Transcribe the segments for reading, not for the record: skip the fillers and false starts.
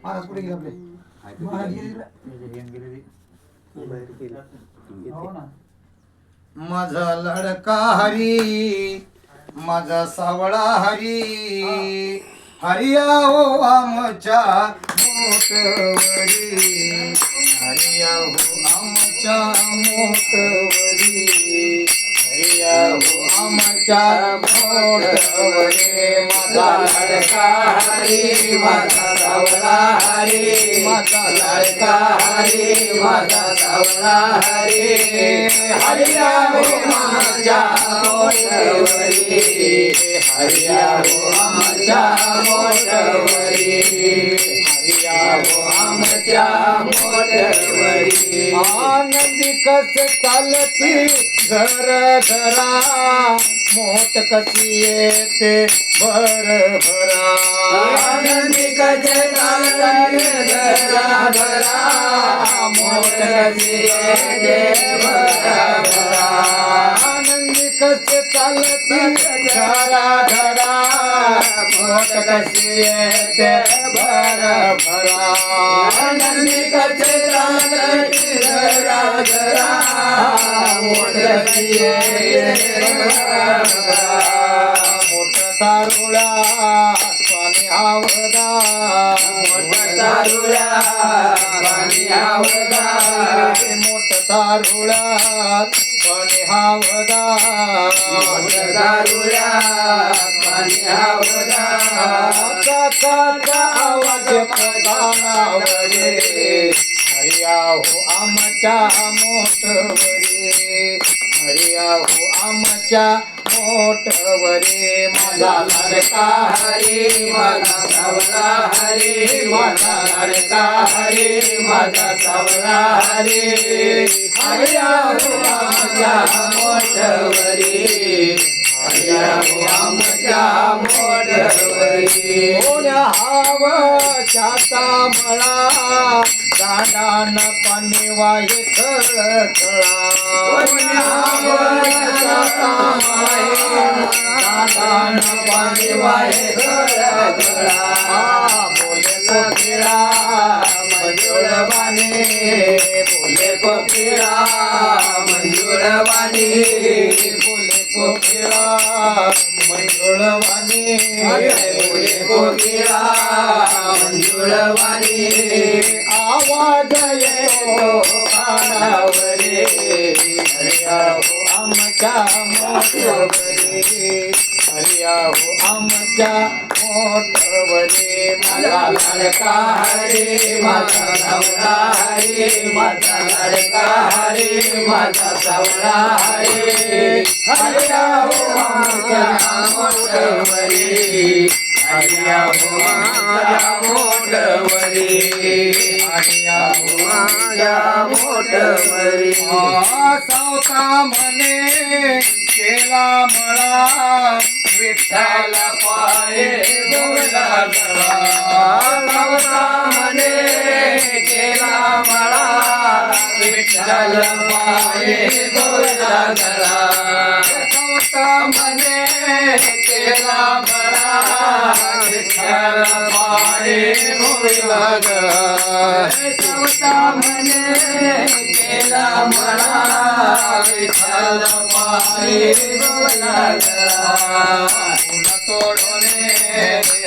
महाराज कुठे गेले आपले? महाराज गेले माझा लडका हरी, माझा सावळा हरी, हरिया हो आमच्या मोठवरी, हरिया हो आमच्या मोठवरी, हरिया हो आमच्या मोठवरी. माझा लडका हरी, माझा सावळा हरी, माझा लडका हरी, माझा सावळा हरी, हरिया हो आमच्या मोठवरी, हरिया हो आमच्या मोठवरी, हरिया हो आमच्या मोठवरी. आनंदी कस चालती झर झरा, मोठ कशी येते भर भरा. आनंदी कस चालती झरा झरा, मोठ कशी येते भर भरा. आनंदी कस चालती झरा झरा, मोठ कशी येते भर भरा. आनंदी कस चालती झरा झरा, मोठ कशी येते भर भरा. मोठ तारुळ्यात पाणी आवदा, मोठ तारुळ्यात पाणी आवदा, मोठ तारुळ्यात पाणी आवदा, मोठ तारुळ्यात पाणी आवदा. काकाचा आवाज कानावरे, हरिया हो आमच्या मोठवरी, हरिया हो आमच्या मोठवरी. माझा लाडका हरी, माझा सावळा हरी, माझा लाडका हरी, माझा सावळा हरी, हरिया हो आमच्या मोठवरी, हरिया हो आमच्या मोठवरी. ओल्या हावच्याचा मळा, दांडान पाणी वाहे खळ खळा. ओल्या हावच्याचा मळा, दांडान पाणी वाहे खळ खळा. बोले कोकिळा मंजुळवाणी, बोले कोकिळा मंजुळवाणी, बोले कोकिळा मंजुळवाणी, बोले कोकिळा मंजुळवाणी. आवाज येतो कानावरे, हरिया हो आमच्या मोठवरी, हरिया हो आमच्या मोठवरी. माझा लाडका हरी, माझा सावळा हरी, माझा लाडका हरी, माझा सावळा हरी, हरिया हो आमच्या मोठवरी, हरिया हो आमच्या मोठवरी, हरिया हो आमच्या मोठवरी. सावता म्हणे केला मळा, विठ्ठल पाये गोला गळा. सावता म्हणे केला मळा, विठ्ठल पाये गोला गळा. सावता म्हणे केला मळा, विठ्ठल पाये गोला गळा. सावता म्हणे केला मळा, विठ्ठल पाये गोला गळा. फुल तोडणे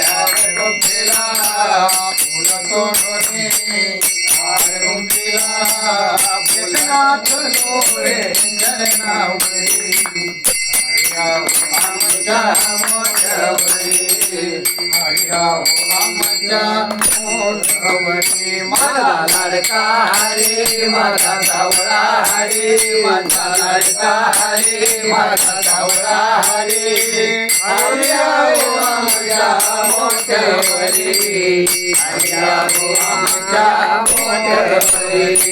हार गुंफिला, फुल तोडणे हार गुंफिला, एकनाथ लोरे चरणावरी, हरिया हो आमच्या मोठवरी, हरिया हो आमच्या मोठवरी. माझा लाडका हरी, माझा सावळा हरी, माझा लाडका हरी, माझा सावळा हरी, हरिया हो आमच्या मोठवरी, हरिया हो आमच्या मोठवरी.